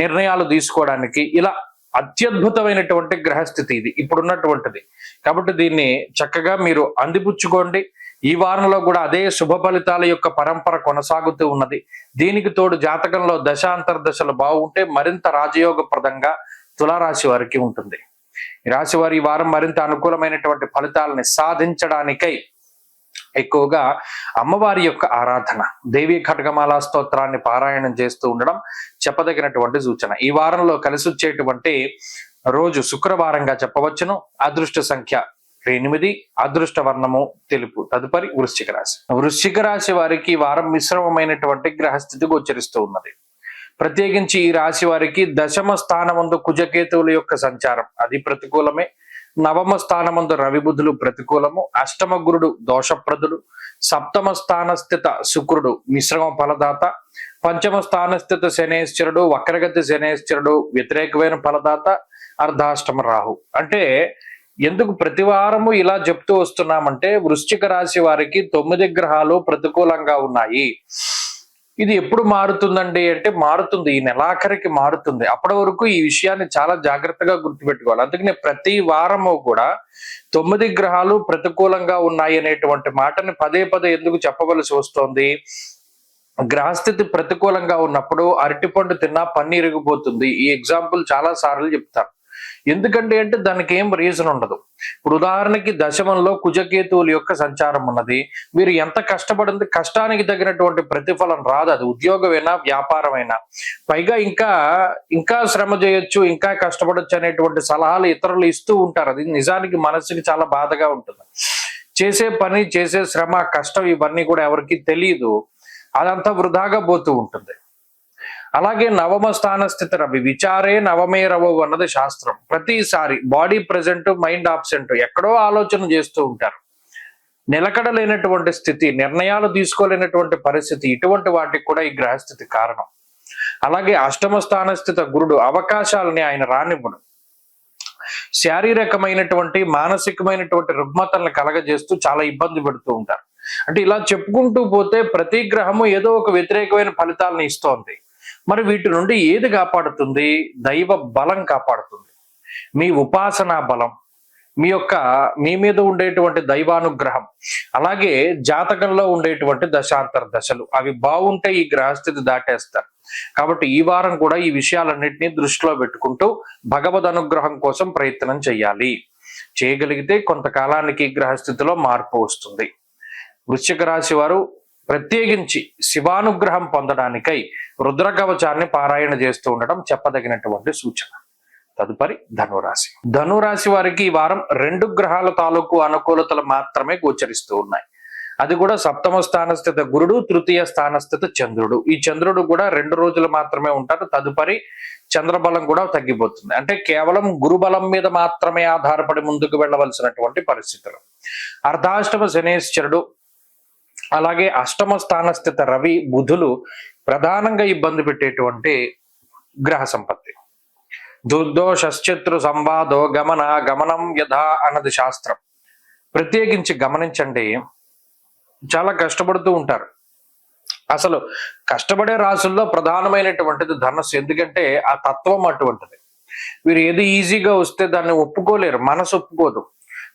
నిర్ణయాలు తీసుకోవడానికి, ఇలా అత్యద్భుతమైనటువంటి గ్రహస్థితి ఇది ఇప్పుడున్నటువంటిది. కాబట్టి దీన్ని చక్కగా మీరు అందిపుచ్చుకోండి. ఈ వారంలో కూడా అదే శుభ ఫలితాల యొక్క పరంపర కొనసాగుతూ ఉన్నది. దీనికి తోడు జాతకంలో దశాంతర్దశలు బాగుంటే మరింత రాజయోగప్రదంగా తులారాశి వారికి ఉంటుంది. ఈ రాశి వారి ఈ వారం మరింత అనుకూలమైనటువంటి ఫలితాలని సాధించడానికై ఎక్కువగా అమ్మవారి యొక్క ఆరాధన, దేవీ ఖడ్గమాల స్తోత్రాన్ని పారాయణం చేస్తూ ఉండడం చెప్పదగినటువంటి సూచన. ఈ వారంలో కలిసి వచ్చేటువంటి రోజు శుక్రవారంగా చెప్పవచ్చును. అదృష్ట సంఖ్య 8, అదృష్ట వర్ణము తెలుపు. తదుపరి వృశ్చిక రాశి. వృశ్చిక రాశి వారికి ఈ వారం మిశ్రమమైనటువంటి గ్రహస్థితి గోచరిస్తూ ఉన్నది. ప్రత్యేకించి ఈ రాశి వారికి దశమ స్థానమందు కుజకేతువుల యొక్క సంచారం అది ప్రతికూలమే. నవమ స్థానమందు రవి బుధులు ప్రతికూలము. అష్టమ గురుడు దోషప్రదుడు. సప్తమ స్థానస్థిత శుక్రుడు మిశ్రమ ఫలదాత. పంచమ స్థానస్థిత శనేశ్వరుడు వక్రగతి శనేశ్వరుడు వ్యతిరేకమైన ఫలదాత. అర్ధాష్టమ రాహు. అంటే ఎందుకు ప్రతి వారము ఇలా చెప్తూ వస్తున్నామంటే వృశ్చిక రాశి వారికి 9 గ్రహాలు ప్రతికూలంగా ఉన్నాయి. ఇది ఎప్పుడు మారుతుందండి అంటే మారుతుంది, ఈ నెలాఖరికి మారుతుంది. అప్పటి వరకు ఈ విషయాన్ని చాలా జాగ్రత్తగా గుర్తుపెట్టుకోవాలి. అందుకనే ప్రతి వారము కూడా 9 గ్రహాలు ప్రతికూలంగా ఉన్నాయి అనేటువంటి మాటని పదే పదే ఎందుకు చెప్పవలసి వస్తోంది? గ్రహస్థితి ప్రతికూలంగా ఉన్నప్పుడు అరటిపండు తిన్నా పన్నీరిగిపోతుంది. ఈ ఎగ్జాంపుల్ చాలా సార్లు చెప్తారు. ఎందుకంటే అంటే దానికి ఏం రీజన్ ఉండదు. ఇప్పుడు ఉదాహరణకి దశమంలో కుజకేతువుల యొక్క సంచారం ఉన్నది. మీరు ఎంత కష్టపడింది, కష్టానికి తగినటువంటి ప్రతిఫలం రాదు. అది ఉద్యోగమైనా వ్యాపారమైనా. పైగా ఇంకా శ్రమ చేయొచ్చు, ఇంకా కష్టపడొచ్చు అనేటువంటి సలహాలు ఇతరులు ఇస్తూ ఉంటారు. అది నిజానికి మనసుకి చాలా బాధగా ఉంటుంది. చేసే పని, చేసే శ్రమ, కష్టం ఇవన్నీ కూడా ఎవరికి తెలియదు. అదంతా వృధాగా పోతూ ఉంటుంది. అలాగే నవమ స్థాన స్థితి రవి విచారే నవమే రవవు అన్నది శాస్త్రం. ప్రతిసారి బాడీ ప్రెజెంట్, మైండ్ ఆబ్సెంట్, ఎక్కడో ఆలోచన చేస్తూ ఉంటారు. నిలకడ లేనటువంటి స్థితి, నిర్ణయాలు తీసుకోలేనటువంటి పరిస్థితి, ఇటువంటి వాటికి కూడా ఈ గ్రహస్థితి కారణం. అలాగే అష్టమ స్థాన స్థిత గురుడు అవకాశాలని ఆయన రానివ్వడు. శారీరకమైనటువంటి, మానసికమైనటువంటి రుగ్మతలను కలగజేస్తూ చాలా ఇబ్బంది పెడుతూ ఉంటారు. అంటే ఇలా చెప్పుకుంటూ పోతే ప్రతి గ్రహము ఏదో ఒక వ్యతిరేకమైన ఫలితాలను ఇస్తోంది. మరి వీటి నుండి ఏది కాపాడుతుంది? దైవ బలం కాపాడుతుంది. మీ ఉపాసనా బలం, మీ మీద ఉండేటువంటి దైవానుగ్రహం, అలాగే జాతకంలో ఉండేటువంటి దశాంతర దశలు అవి బాగుంటే ఈ గ్రహస్థితి దాటేస్తారు. కాబట్టి ఈ వారం కూడా ఈ విషయాలన్నింటినీ దృష్టిలో పెట్టుకుంటూ భగవద్ అనుగ్రహం కోసం ప్రయత్నం చేయాలి. చేయగలిగితే కొంతకాలానికి గ్రహస్థితిలో మార్పు వస్తుంది. వృశ్చిక రాశి వారు ప్రత్యేకించి శివానుగ్రహం పొందడానికై రుద్ర కవచాన్ని పారాయణ చేస్తూ ఉండడం చెప్పదగినటువంటి సూచన. తదుపరి ధనురాశి. ధనురాశి వారికి ఈ వారం 2 గ్రహాల తాలూకు అనుకూలతలు మాత్రమే గోచరిస్తూ ఉన్నాయి. అది కూడా సప్తమ స్థానస్థిత గురుడు, తృతీయ స్థానస్థిత చంద్రుడు. ఈ చంద్రుడు కూడా 2 రోజులు మాత్రమే ఉంటారు. తదుపరి చంద్రబలం కూడా తగ్గిపోతుంది. అంటే కేవలం గురుబలం మీద మాత్రమే ఆధారపడి ముందుకు వెళ్ళవలసినటువంటి పరిస్థితులు. అర్ధాష్టమ శనేశ్వరుడు, అలాగే అష్టమ స్థానస్థిత రవి బుధులు ప్రధానంగా ఇబ్బంది పెట్టేటువంటి గ్రహ సంపత్తి. దుర్దోషశ్చత్రు సంవాదో గమనం యథా అన్నది శాస్త్రం. ప్రత్యేకించి గమనించండి, చాలా కష్టపడుతూ ఉంటారు. అసలు కష్టపడే రాసుల్లో ప్రధానమైనటువంటిది ధనస్సు. ఎందుకంటే ఆ తత్వం అటువంటిది. వీరు ఏది ఈజీగా వస్తే దాన్ని ఒప్పుకోలేరు, మనసు ఒప్పుకోదు.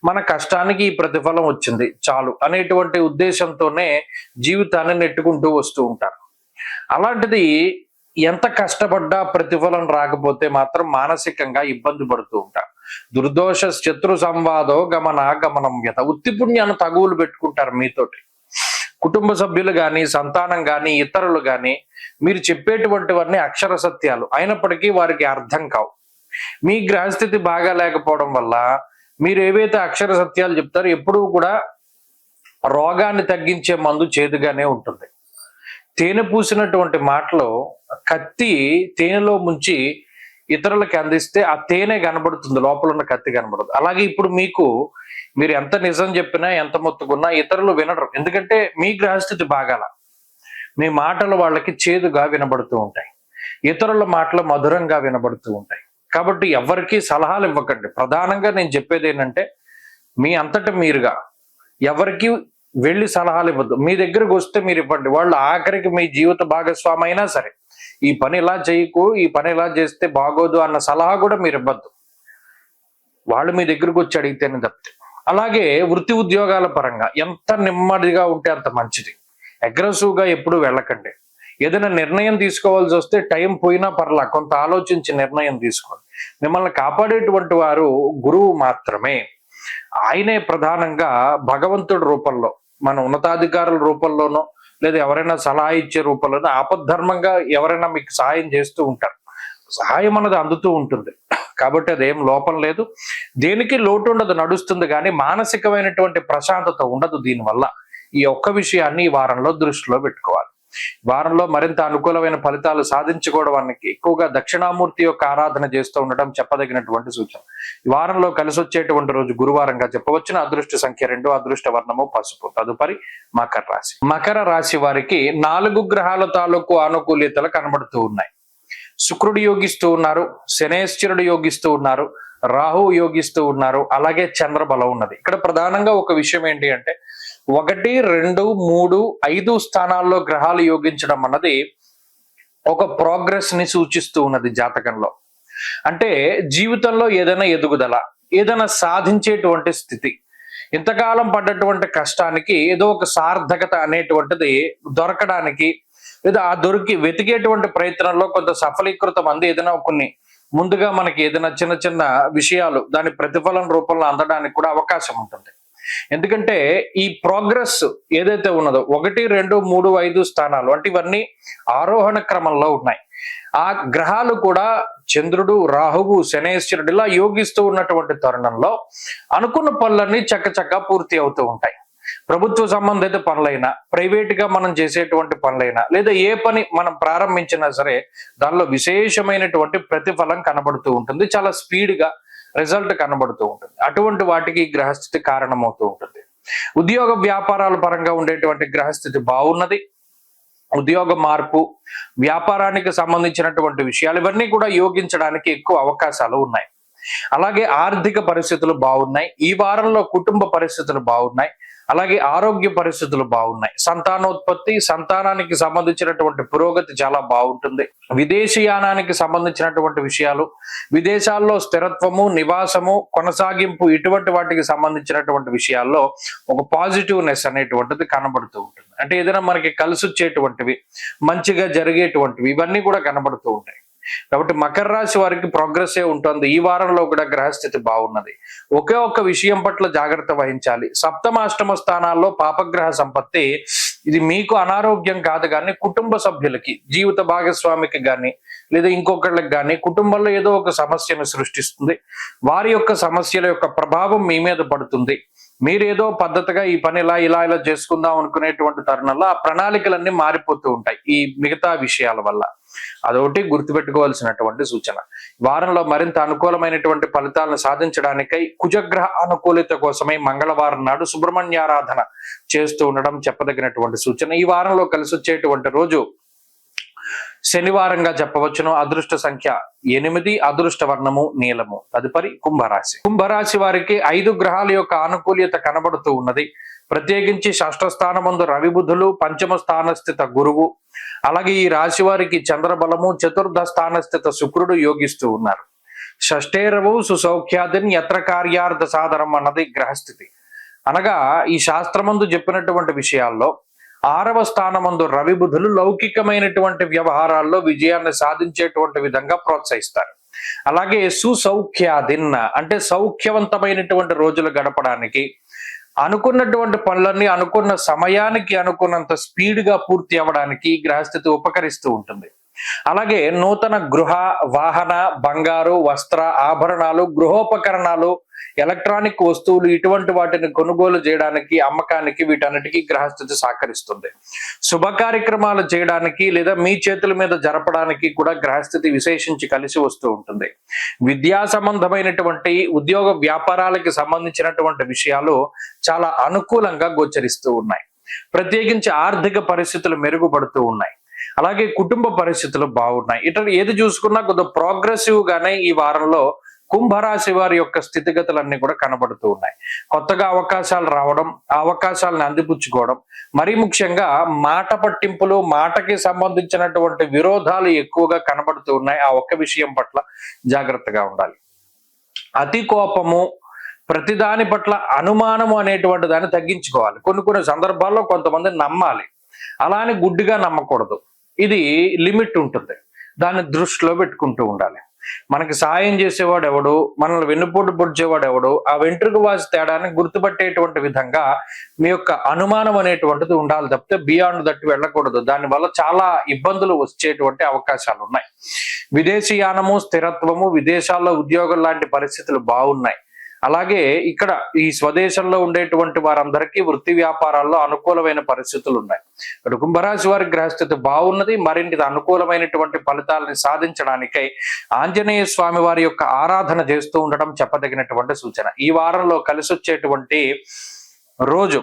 మన కష్టానికి ఈ ప్రతిఫలం వచ్చింది చాలు అనేటువంటి ఉద్దేశంతోనే జీవితాన్ని నెట్టుకుంటూ వస్తూ ఉంటారు. అలాంటిది ఎంత కష్టపడ్డా ప్రతిఫలం రాకపోతే మాత్రం మానసికంగా ఇబ్బంది పడుతూ ఉంటారు. దుర్దోష శత్రు సంవాదో గమనం యత. ఉత్తి పుణ్యాన్ని తగువులు పెట్టుకుంటారు మీతోటి. కుటుంబ సభ్యులు కానీ, సంతానం కానీ, ఇతరులు కానీ మీరు చెప్పేటువంటివన్నీ అక్షర సత్యాలు అయినప్పటికీ వారికి అర్థం కావు. మీ గ్రహస్థితి బాగా లేకపోవడం వల్ల మీరు ఏవైతే అక్షర సత్యాలు చెప్తారో ఎప్పుడూ కూడా రోగాన్ని తగ్గించే మందు చేదుగానే ఉంటుంది. తేనె పూసినటువంటి మాటలో కత్తి తేనెలో ముంచి ఇతరులకు అందిస్తే ఆ తేనె కనబడుతుంది, లోపల ఉన్న కత్తి కనబడదు. అలాగే ఇప్పుడు మీరు ఎంత నిజం చెప్పినా ఎంత మొత్తుకున్నా ఇతరులు వినరు. ఎందుకంటే మీ గ్రహస్థితి బాగాల, మీ మాటలు వాళ్ళకి చేదుగా వినబడుతూ ఉంటాయి, ఇతరుల మాటలు మధురంగా వినబడుతూ ఉంటాయి. కాబట్టి ఎవరికి సలహాలు ఇవ్వకండి. ప్రధానంగా నేను చెప్పేది ఏంటంటే మీ అంతటా మీరుగా ఎవరికి వెళ్ళి సలహాలు ఇవ్వద్దు. మీ దగ్గరకు వస్తే మీరు ఇవ్వండి. వాళ్ళు ఆఖరికి మీ జీవిత భాగస్వామి అయినా సరే ఈ పని ఇలా చేయకు, ఈ పని ఇలా చేస్తే బాగోదు అన్న సలహా కూడా మీరు ఇవ్వద్దు. వాళ్ళు మీ దగ్గరకు వచ్చి అడిగితేనే తప్పితే. అలాగే వృత్తి ఉద్యోగాల పరంగా ఎంత నెమ్మదిగా ఉంటే అంత మంచిది. అగ్రెసివ్గా ఎప్పుడు వెళ్ళకండి. ఏదైనా నిర్ణయం తీసుకోవాల్సి వస్తే టైం పోయినా పర్లా, కొంత ఆలోచించి నిర్ణయం తీసుకోండి. మిమ్మల్ని కాపాడేటువంటి వారు గురువు మాత్రమే. ఆయనే ప్రధానంగా భగవంతుడి రూపంలో, మన ఉన్నతాధికారుల రూపంలోనో లేదా ఎవరైనా సలహా ఇచ్చే రూపంలోనో ఆపద్ధర్మంగా ఎవరైనా మీకు సహాయం చేస్తూ ఉంటారు. సహాయం అన్నది అందుతూ ఉంటుంది కాబట్టి అదేం లోపం లేదు, దేనికి లోటు ఉండదు, నడుస్తుంది. కానీ మానసికమైనటువంటి ప్రశాంతత ఉండదు దీనివల్ల. ఈ ఒక్క విషయాన్ని ఈ వారంలో దృష్టిలో పెట్టుకోవాలి. వారంలో మరింత అనుకూలమైన ఫలితాలు సాధించుకోవడానికి ఎక్కువగా దక్షిణామూర్తి యొక్క ఆరాధన చేస్తూ ఉండటం చెప్పదగినటువంటి సూచన. ఈ వారంలో కలిసి వచ్చేటువంటి రోజు గురువారంగా చెప్పవచ్చున. అదృష్ట సంఖ్య 2, అదృష్ట వర్ణము పసుపు. తదుపరి మకర రాశి. మకర రాశి వారికి 4 గ్రహాల తాలూకు అనుకూల్యతలు కనబడుతూ ఉన్నాయి. శుక్రుడు యోగిస్తూ ఉన్నారు, శనేశ్వరుడు యోగిస్తూ ఉన్నారు, రాహు యోగిస్తూ ఉన్నారు, అలాగే చంద్రబలం ఉన్నది. ఇక్కడ ప్రధానంగా ఒక విషయం ఏంటి అంటే 1, 2, 3, 5 స్థానాల్లో గ్రహాలు యోగించడం అన్నది ఒక ప్రోగ్రెస్ ని సూచిస్తూ ఉన్నది జాతకంలో. అంటే జీవితంలో ఏదైనా ఎదుగుదల, ఏదైనా సాధించేటువంటి స్థితి, ఇంతకాలం పడ్డటువంటి కష్టానికి ఏదో ఒక సార్థకత అనేటువంటిది దొరకడానికి, లేదా ఆ వెతికేటువంటి ప్రయత్నంలో కొంత సఫలీకృతం అంది ఏదైనా కొన్ని ముందుగా మనకి ఏదైనా చిన్న చిన్న విషయాలు దాని ప్రతిఫలం రూపంలో అందడానికి కూడా అవకాశం ఉంటుంది. ఎందుకంటే ఈ ప్రోగ్రెస్ ఏదైతే ఉన్నదో 1, 2, 3, 5 స్థానాలు అంటే ఇవన్నీ ఆరోహణ క్రమంలో ఉన్నాయి. ఆ గ్రహాలు కూడా చంద్రుడు, రాహువు, శనేశ్వరుడు ఇలా యోగిస్తూ ఉన్నటువంటి తరుణంలో అనుకున్న పనులన్నీ చక్కచక్క పూర్తి అవుతూ ఉంటాయి. ప్రభుత్వ సంబంధిత పనులైనా, ప్రైవేట్ గా మనం చేసేటువంటి పనులైనా, లేదా ఏ పని మనం ప్రారంభించినా సరే దానిలో విశేషమైనటువంటి ప్రతిఫలం కనబడుతూ ఉంటుంది. చాలా స్పీడ్ గా రిజల్ట్ కనబడుతూ ఉంటుంది. అటువంటి వాటికి గ్రహస్థితి కారణమవుతూ ఉంటుంది. ఉద్యోగ వ్యాపారాల పరంగా ఉండేటువంటి గ్రహస్థితి బాగున్నది. ఉద్యోగ మార్పు, వ్యాపారానికి సంబంధించినటువంటి విషయాలు ఇవన్నీ కూడా యోగించడానికి ఎక్కువ అవకాశాలు ఉన్నాయి. అలాగే ఆర్థిక పరిస్థితులు బాగున్నాయి. ఈ వారంలో కుటుంబ పరిస్థితులు బాగున్నాయి. అలాగే ఆరోగ్య పరిస్థితులు బాగున్నాయి. సంతానోత్పత్తి, సంతానానికి సంబంధించినటువంటి పురోగతి చాలా బాగుంటుంది. విదేశీయానానికి సంబంధించినటువంటి విషయాలు, విదేశాల్లో స్థిరత్వము, నివాసము, కొనసాగింపు ఇటువంటి వాటికి సంబంధించినటువంటి విషయాల్లో ఒక పాజిటివ్నెస్ అనేటువంటిది కనబడుతూ ఉంటుంది. అంటే ఏదైనా మనకి కలిసి వచ్చేటువంటివి, మంచిగా జరిగేటువంటివి ఇవన్నీ కూడా కనబడుతూ ఉంటాయి. కాబట్టి మకర రాశి వారికి ప్రోగ్రెస్ ఉంటుంది. ఈ వారంలో కూడా గ్రహస్థితి బాగున్నది. ఒకే ఒక్క విషయం పట్ల జాగ్రత్త వహించాలి. 7మ, 8మ స్థానాల్లో పాపగ్రహ సంపత్తి. ఇది మీకు అనారోగ్యం కాదు కానీ కుటుంబ సభ్యులకి, జీవిత భాగస్వామికి కానీ లేదా ఇంకొకళ్ళకి కానీ కుటుంబంలో ఏదో ఒక సమస్యను సృష్టిస్తుంది. వారి యొక్క సమస్యల యొక్క ప్రభావం మీ మీద పడుతుంది. మీరేదో పద్ధతిగా ఈ పని ఇలా చేసుకుందాం అనుకునేటువంటి తరుణంలో ఆ ప్రణాళికలన్నీ మారిపోతూ ఉంటాయి ఈ మిగతా విషయాల వల్ల. అదొకటి గుర్తుపెట్టుకోవాల్సినటువంటి సూచన. వారంలో మరింత అనుకూలమైనటువంటి ఫలితాలను సాధించడానికై కుజగ్రహ అనుకూలత కోసమై మంగళవారం నాడు సుబ్రహ్మణ్యారాధన చేస్తూ ఉండడం చెప్పదగినటువంటి సూచన. ఈ వారంలో కలిసి వచ్చేటువంటి రోజు శనివారంగా చెప్పవచ్చును. అదృష్ట సంఖ్య 8, అదృష్ట వర్ణము నీలము. తదుపరి కుంభరాశి. కుంభరాశి వారికి 5 గ్రహాల యొక్క ఆనుకూల్యత కనబడుతూ ఉన్నది. ప్రత్యేకించి 6వ స్థానమందు రవి బుధులు, 5మ స్థానస్థిత గురువు, అలాగే ఈ రాశి వారికి చంద్రబలము, 4ర్థ స్థానస్థిత శుక్రుడు యోగిస్తూ ఉన్నారు. షష్ఠేరవు సుసౌఖ్యాదిన్ యత్ర కార్యార్థ సాధనం అన్నది గ్రహస్థితి. అనగా ఈ శాస్త్రమందు చెప్పినటువంటి విషయాల్లో 6వ స్థానమందు రవి బుధులు లౌకికమైనటువంటి వ్యవహారాల్లో విజయాన్ని సాధించేటువంటి విధంగా ప్రోత్సహిస్తారు. అలాగే సుసౌఖ్యాదిన్ అంటే సౌఖ్యవంతమైనటువంటి రోజులు గడపడానికి, అనుకున్నటువంటి పనులన్నీ అనుకున్న సమయానికి అనుకున్నంత స్పీడ్ గా పూర్తి అవ్వడానికి గ్రహస్థితి ఉపకరిస్తూ ఉంటుంది. అలాగే నూతన గృహ, వాహన, బంగారు, వస్త్ర, ఆభరణాలు, గృహోపకరణాలు, ఎలక్ట్రానిక్ వస్తువులు ఇటువంటి వాటిని కొనుగోలు చేయడానికి, అమ్మకానికి వీటన్నిటికీ గ్రహస్థితి సహకరిస్తుంది. శుభ కార్యక్రమాలు చేయడానికి లేదా మీ చేతుల మీద జరపడానికి కూడా గ్రహస్థితి విశేషించి కలిసి వస్తూ ఉంటుంది. విద్యా సంబంధమైనటువంటి ఉద్యోగ వ్యాపారాలకి సంబంధించినటువంటి విషయాలు చాలా అనుకూలంగా గోచరిస్తూ ఉన్నాయి. ప్రత్యేకించి ఆర్థిక పరిస్థితులు మెరుగుపడుతూ ఉన్నాయి. అలాగే కుటుంబ పరిస్థితులు బాగున్నాయి. ఇట్లా ఏది చూసుకున్నా కొద్దిగా ప్రోగ్రెసివ్ గానే ఈ వారంలో కుంభరాశి వారి యొక్క స్థితిగతులన్నీ కూడా కనబడుతూ ఉన్నాయి. కొత్తగా అవకాశాలు రావడం, ఆ అవకాశాలను అందిపుచ్చుకోవడం, మరీ ముఖ్యంగా మాట పట్టింపులు, మాటకి సంబంధించినటువంటి విరోధాలు ఎక్కువగా కనబడుతూ ఉన్నాయి. ఆ ఒక్క విషయం పట్ల జాగ్రత్తగా ఉండాలి. అతి కోపము, ప్రతిదాని పట్ల అనుమానము అనేటువంటి దాన్ని తగ్గించుకోవాలి. కొన్ని సందర్భాల్లో కొంతమంది నమ్మాలి, అలా అని గుడ్డిగా నమ్మకూడదు. ఇది లిమిట్ ఉంటుంది, దాన్ని దృష్టిలో పెట్టుకుంటూ ఉండాలి. మనకి సాయం చేసేవాడు ఎవడు, మనల్ని వెన్నుపోటు పొడిచేవాడు ఎవడు, ఆ వెంట్రుక వాసి తేడాన్ని గుర్తుపట్టేటువంటి విధంగా మీ యొక్క అనుమానం అనేటువంటిది ఉండాలి తప్పితే బియాండ్ దట్టు వెళ్ళకూడదు. దానివల్ల చాలా ఇబ్బందులు వచ్చేటువంటి అవకాశాలు ఉన్నాయి. విదేశీయానము, స్థిరత్వము, విదేశాల్లో ఉద్యోగం లాంటి పరిస్థితులు బాగున్నాయి. అలాగే ఇక్కడ ఈ స్వదేశంలో ఉండేటువంటి వారందరికీ వృత్తి వ్యాపారాల్లో అనుకూలమైన పరిస్థితులు ఉన్నాయి. ఇక్కడ కుంభరాశి వారి గ్రహస్థితి బాగున్నది. మరింత అనుకూలమైనటువంటి ఫలితాలని సాధించడానికై ఆంజనేయ స్వామి వారి యొక్క ఆరాధన చేస్తూ ఉండడం చెప్పదగినటువంటి సూచన. ఈ వారంలో కలిసి వచ్చేటువంటి రోజు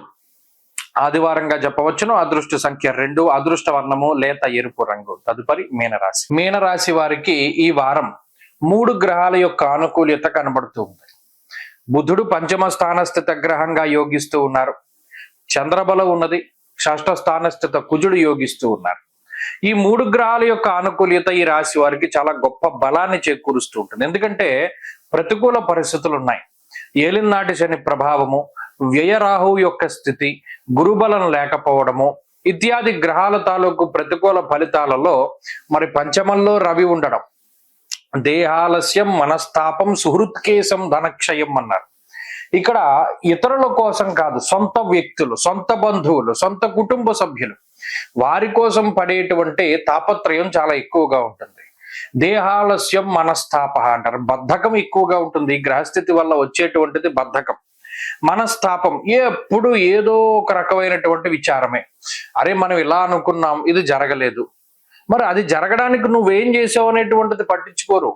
ఆదివారంగా చెప్పవచ్చును. అదృష్ట సంఖ్య 2, అదృష్ట వర్ణము లేత ఎరుపు రంగు. తదుపరి మీనరాశి. మీనరాశి వారికి ఈ వారం 3 గ్రహాల యొక్క అనుకూల్యత కనబడుతూ ఉంది. బుధుడు పంచమ స్థానస్థిత గ్రహంగా యోగిస్తూ ఉన్నారు. చంద్రబలం ఉన్నది. షష్ఠ స్థానస్థిత కుజుడు యోగిస్తూ ఉన్నారు. ఈ 3 గ్రహాల యొక్క అనుకూల్యత ఈ రాశి వారికి చాలా గొప్ప బలాన్ని చేకూరుస్తూ ఉంటుంది. ఎందుకంటే ప్రతికూల పరిస్థితులు ఉన్నాయి. ఏలినాటి శని ప్రభావము, వ్యయరాహు యొక్క స్థితి, గురుబలం లేకపోవడము ఇత్యాది గ్రహాల తాలూకు ప్రతికూల ఫలితాలలో మరి పంచమంలో రవి ఉండడం, దేహాలస్యం, మనస్తాపం, సుహృత్కేశం, ధనక్షయం అన్నారు. ఇక్కడ ఇతరుల కోసం కాదు, సొంత వ్యక్తులు, సొంత బంధువులు, సొంత కుటుంబ సభ్యులు వారి కోసం పడేటువంటి తాపత్రయం చాలా ఎక్కువగా ఉంటుంది. దేహాలస్యం, మనస్తాప అంటారు. బద్ధకం ఎక్కువగా ఉంటుంది. గ్రహస్థితి వల్ల వచ్చేటువంటిది బద్ధకం. మనస్తాపం, ఎప్పుడు ఏదో ఒక రకమైనటువంటి విచారమే. అరే మనం ఇలా అనుకున్నాం, ఇది జరగలేదు, మరి అది జరగడానికి నువ్వేం చేసావు అనేటువంటిది పట్టించుకోరు.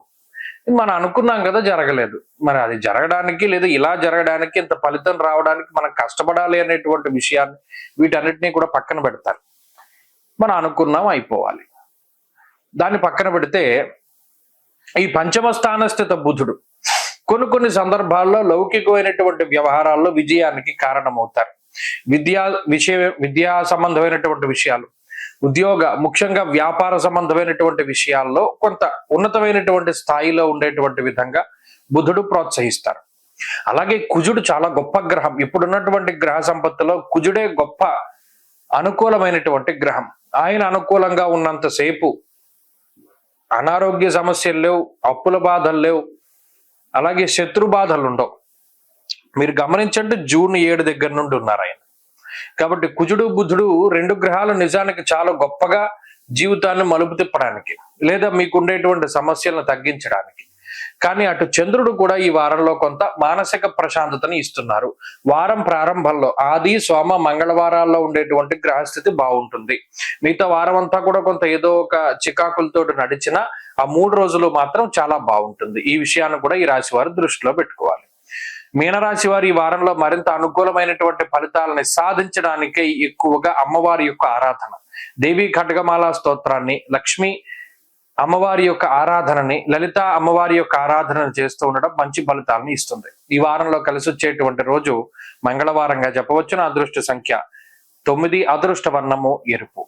మనం అనుకున్నాం కదా జరగలేదు, మరి అది జరగడానికి లేదా ఇలా జరగడానికి, ఇంత ఫలితం రావడానికి మనం కష్టపడాలి అనేటువంటి విషయాన్ని వీటన్నిటినీ కూడా పక్కన పెడతారు. మనం అనుకున్నాం అయిపోవాలి. దాన్ని పక్కన పెడితే ఈ పంచమ స్థానస్థిత బుధుడు కొన్ని సందర్భాల్లో లౌకికమైనటువంటి వ్యవహారాల్లో విజయానికి కారణమవుతారు. విద్యా సంబంధమైనటువంటి విషయాలు, ఉద్యోగ, ముఖ్యంగా వ్యాపార సంబంధమైనటువంటి విషయాల్లో కొంత ఉన్నతమైనటువంటి స్థాయిలో ఉండేటువంటి విధంగా బుధుడు ప్రోత్సహిస్తారు. అలాగే కుజుడు చాలా గొప్ప గ్రహం. ఇప్పుడున్నటువంటి గ్రహ సంపత్తిలో కుజుడే గొప్ప అనుకూలమైనటువంటి గ్రహం. ఆయన అనుకూలంగా ఉన్నంతసేపు అనారోగ్య సమస్యలు లేవు, అప్పుల బాధలు లేవు, అలాగే శత్రు బాధలు ఉండవు. మీరు గమనించండి, జూన్ 7 దగ్గర నుండి ఉన్నారు ఆయన. కాబట్టి కుజుడు, బుధుడు 2 గ్రహాలు నిజానికి చాలా గొప్పగా జీవితాన్ని మలుపు తిప్పడానికి లేదా మీకు ఉండేటువంటి సమస్యలను తగ్గించడానికి. కానీ అటు చంద్రుడు కూడా ఈ వారంలో కొంత మానసిక ప్రశాంతతని ఇస్తున్నారు. వారం ప్రారంభంలో ఆది, సోమ, మంగళవారాల్లో ఉండేటువంటి గ్రహస్థితి బాగుంటుంది. మిగతా వారం అంతా కూడా కొంత ఏదో ఒక చికాకులతో నడిచిన ఆ 3 రోజులు మాత్రం చాలా బాగుంటుంది. ఈ విషయాన్ని కూడా ఈ రాశి వారు దృష్టిలో పెట్టుకోవాలి. మీనరాశి వారి ఈ వారంలో మరింత అనుకూలమైనటువంటి ఫలితాలని సాధించడానికే ఎక్కువగా అమ్మవారి యొక్క ఆరాధన, దేవి ఖడ్గమాల స్తోత్రాన్ని, లక్ష్మి అమ్మవారి యొక్క ఆరాధనని, లలిత అమ్మవారి యొక్క ఆరాధనను చేస్తూ ఉండడం మంచి ఫలితాలను ఇస్తుంది. ఈ వారంలో కలిసి వచ్చేటువంటి రోజు మంగళవారంగా చెప్పవచ్చును. అదృష్ట సంఖ్య 9, అదృష్ట వర్ణము ఎరుపు.